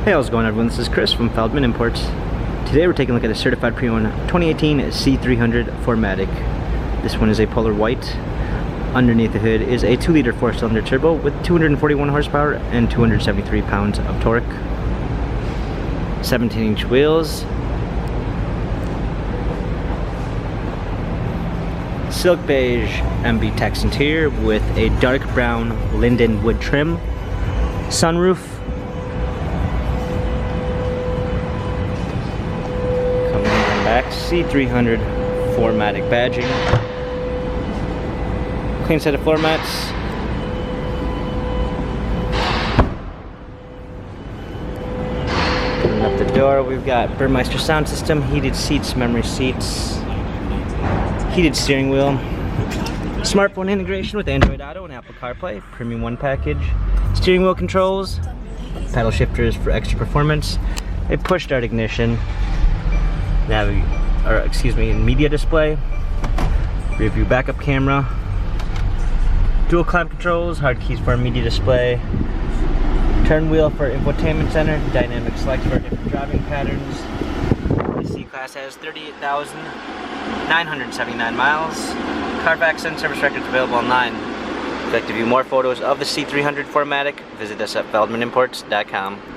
Hey, how's it going, everyone? This is Chris from Feldmann Imports. Today we're taking a look at a certified pre-owned 2018 C300 4MATIC. This one is a polar white. Underneath the hood is a 2-liter 4-cylinder turbo with 241 horsepower and 273 pounds of torque. 17-inch wheels. Silk beige MB text interior with a dark brown linden wood trim. Sunroof. Coming in back, C300 4MATIC badging. Clean set of floor mats. Opening up the door, we've got Burmeister sound system, heated seats, memory seats, heated steering wheel, smartphone integration with Android Auto and Apple CarPlay, Premium 1 package, steering wheel controls, paddle shifters for extra performance, a push start ignition, media display, rear view backup camera, dual climate controls, hard keys for media display, turn wheel for infotainment center, dynamic select for different driving patterns. The C-Class has 38,979 miles. Carfax and service records available online. If you'd like to view more photos of the C300 4MATIC, visit us at feldmannimports.com.